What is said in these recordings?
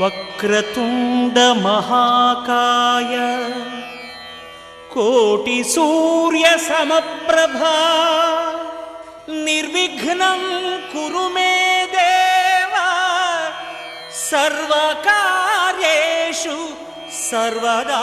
వక్రతుండ మహాకాయ కోటి సూర్య సమప్రభా నిర్విఘ్నం కురు మే దేవా సర్వకార్యేషు సర్వదా.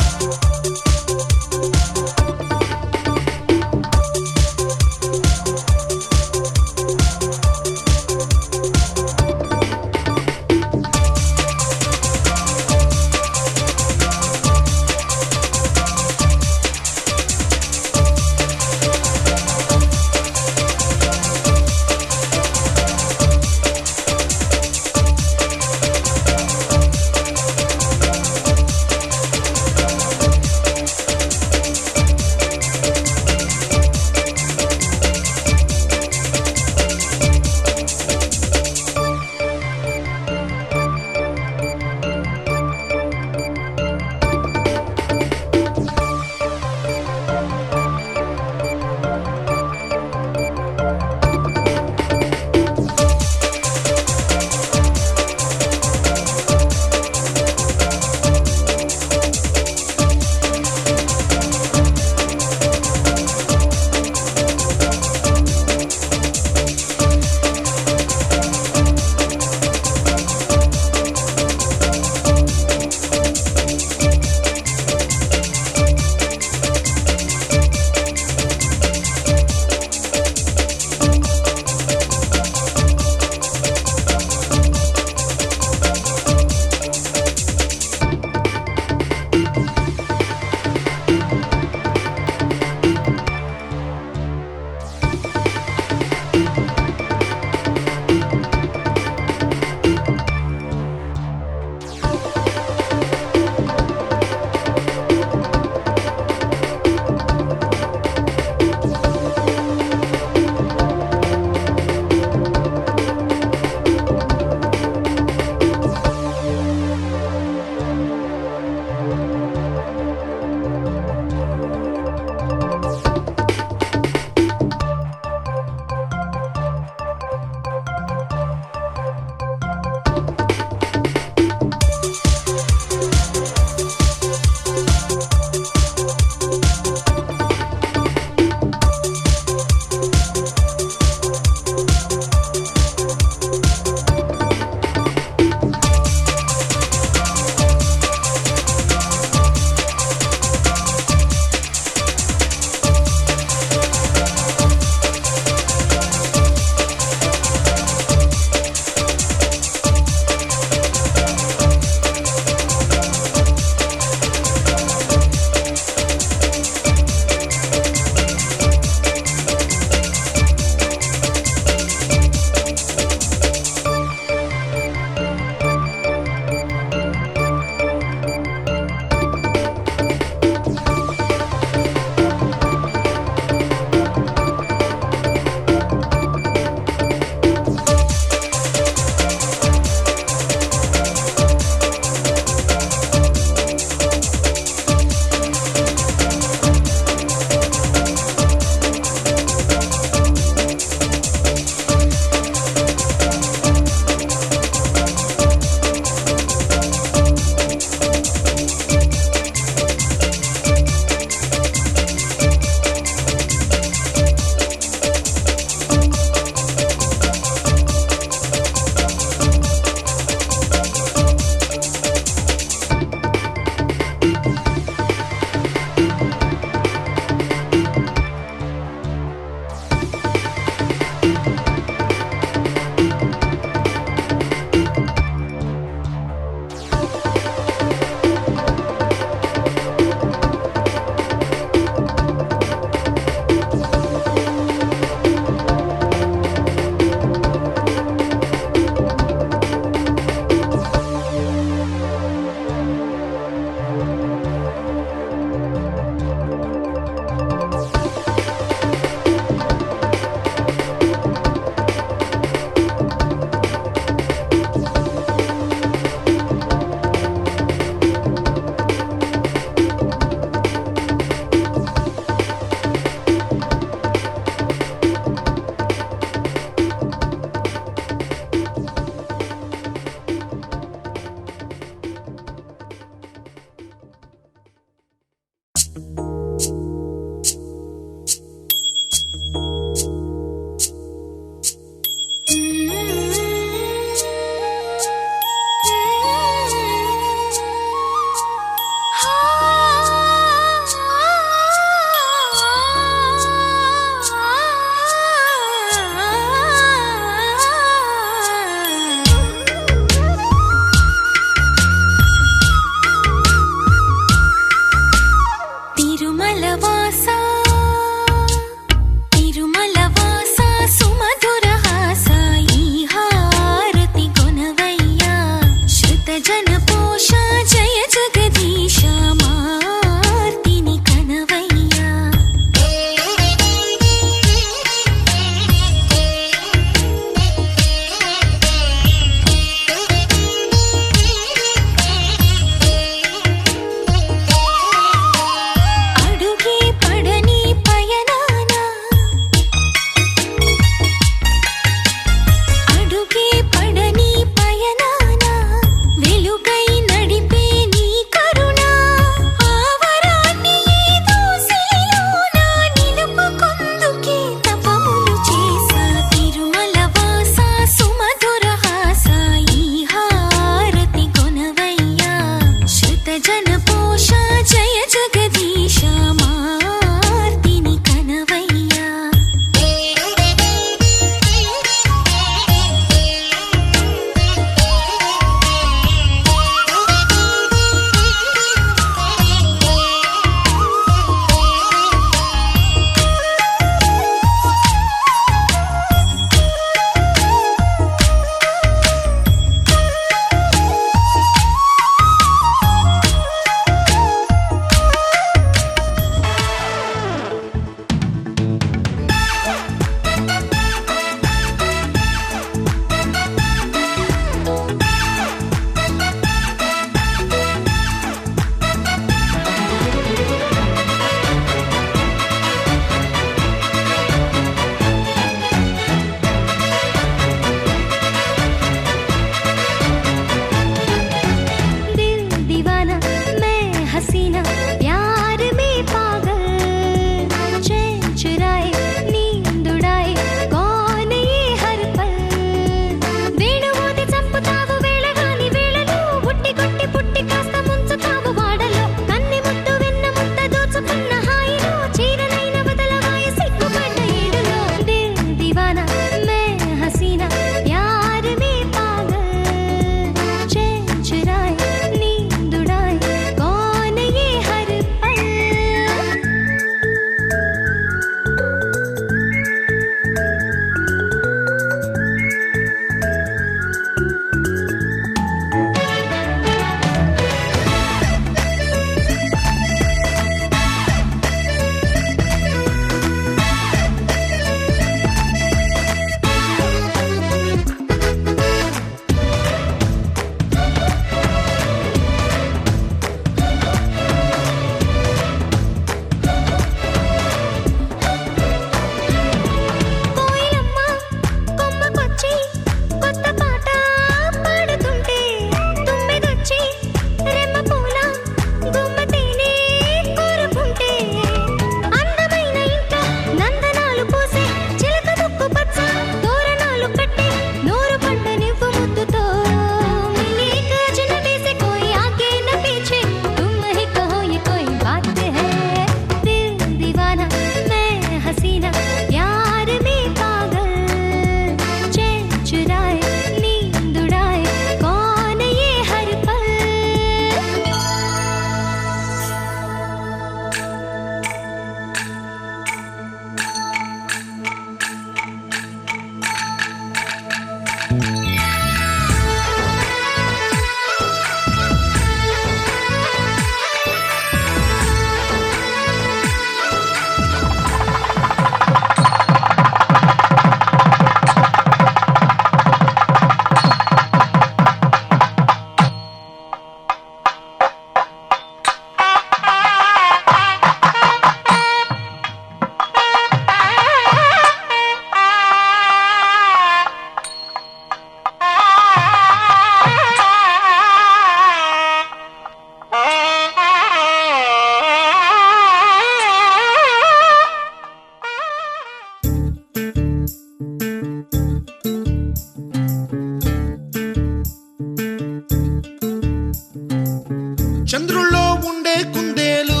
చంద్రుల్లో ఉండే కుందేలు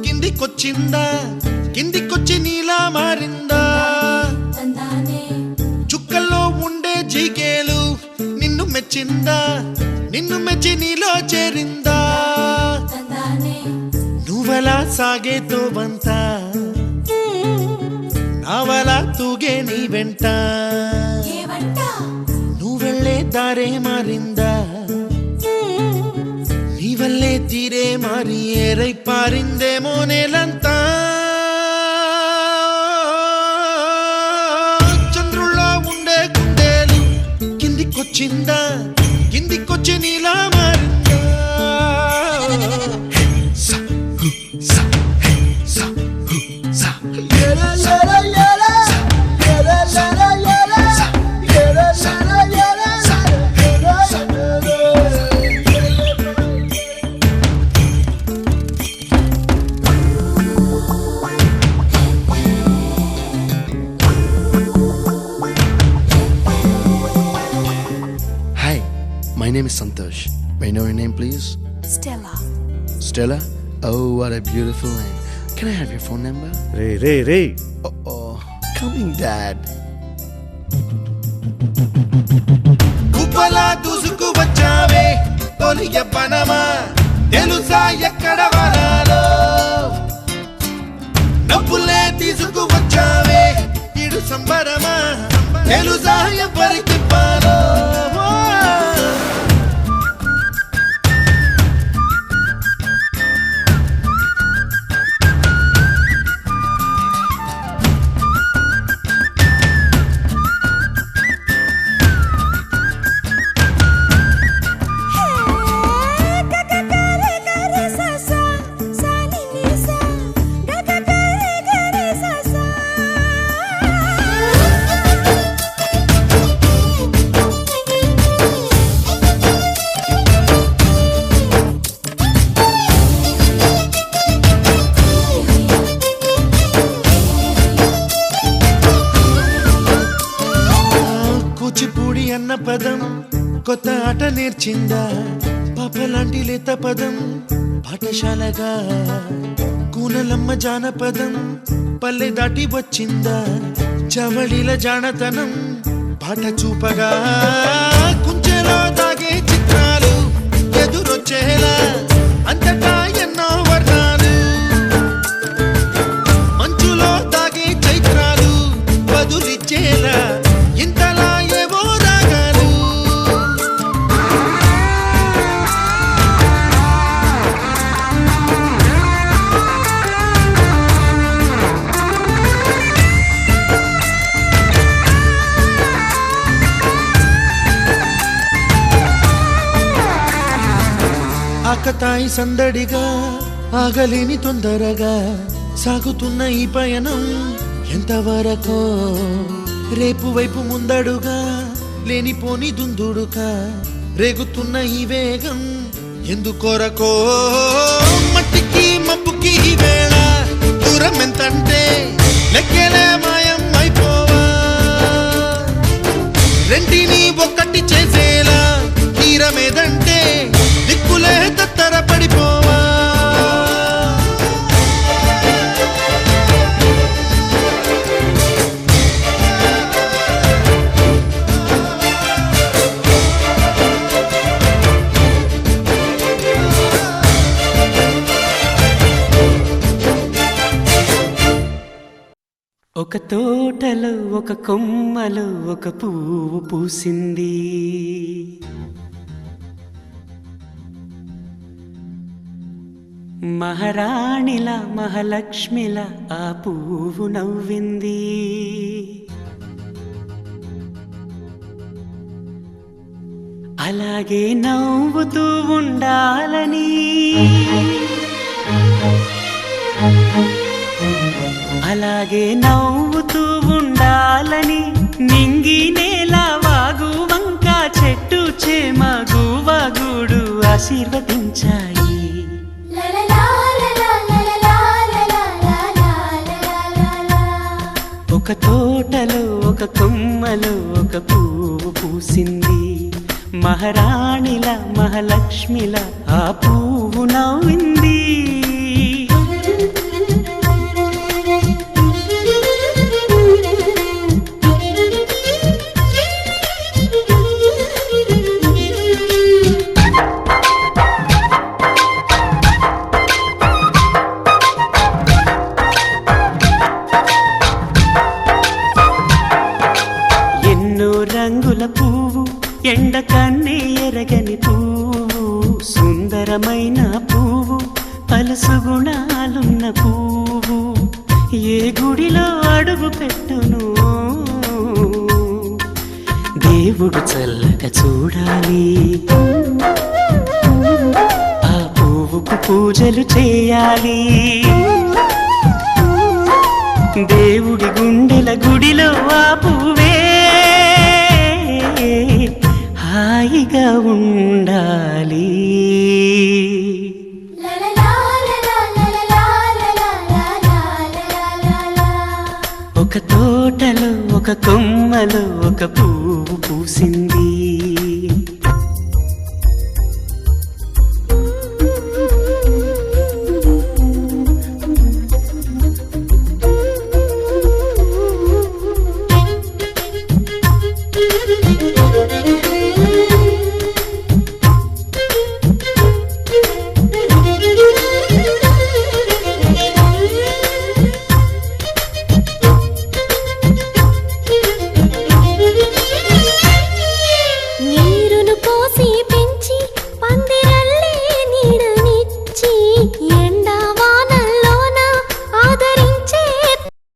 కిందికొచ్చిందా, కిందికొచ్చి నీలా మారిందా? చుక్కల్లో ఉండే జీకేలు నిన్ను మెచ్చిందా, నిన్ను మెచ్చి నీలో చేరిందా? నువ్వలా సాగే తోవంత నావలా తూగే నీ వెంట, నువ్వెళ్ళే దారే మారిందా, నీ వల్లే తీరే మారి ఏరై పారిందేమో నేలంతా. చంద్రుల్లో ఉండే కుందేలు కిందికొచ్చిందా, కిందికొచ్చి నీలా మారిందా? Hi, my name is Santosh. May I know your name, please? Stella. Stella? Oh, what a beautiful name. Can I have your phone number? Ray Oh, coming, Dad. కుప్పలా దూసుకు వచ్చావే తొలి యవ్వనమా, తెలుసా ఎక్కడ వనాలో? డబ్బులే తీసుకు వచ్చావే ఇడు సంబరమా, తెలుసా ఎవరికి పాలో? కూచిపూడి అన్న పదం కొత్త ఆట నేర్చిందా, పాపలాంటి లేత పదం పాఠశాలగా? కూనలమ్మ జానపదం పల్లె దాటి వచ్చిందా, చవళిల జానతనం పాట చూపగా? కుంచెలో దాగే చిత్రాలు ఎదురొచ్చేలా అంతటా ఎన్నో వర్ణాలు, మంచులో దాగే చైత్రాలు బదులిచ్చేలా ఇంతలా ఏవో రాగాలు. ఆకతాయి సందడిగా ఆగలేని తొందరగా సాగుతున్న ఈ పయనం ఎంతవరకో, రేపు వైపు ముందడుగా లేనిపోని దుందుడుగా రేగుతున్న ఈ వేగం ఎందుకొరకో? మట్టికి మబ్బుకి ఈ వేళ దూరం ఎంతంటే లెక్కలే మాయం అయిపోవా, రెంటిని ఒక్కటి చేసేలా తీరమేదంటే దిక్కులే తత్తర పడిపోవా. ఒక తోటలో ఒక కొమ్మలో ఒక పువ్వు పూసింది, మహారాణిల మహాలక్ష్మిల ఆ పువ్వు నవ్వింది. అలాగే నవ్వుతూ ఉండాలని, అలాగే నవ్వుతూ ఉండాలని నింగి నేల వాగు వంక చెట్టు చేమ గువగూడు ఆశీర్వదించాయి. ఒక తోటలో ఒక కొమ్మలో ఒక పువ్వు పూసింది, మహారాణిల మహాలక్ష్మిల ఆ పువ్వు నవ్వింది. ఎన్నో రంగుల పువ్వు, ఎండ కన్నే ఎరగని పువ్వు, సుందరమైన పువ్వు, పలుసు గుణాలున్న పువ్వు, ఏ గుడిలో అడుగు పెట్టును దేవుడు చల్లగా చూడాలి. ఆ పువ్వుకు పూజలు చేయాలి. దేవుడి గుండెల గుడిలో ఆ పువ్వే హాయిగా ఉండాలి. ఒక తోటలో ఒక కొమ్మలో ఒక పువ్వు పూసింది. నీరును పోసి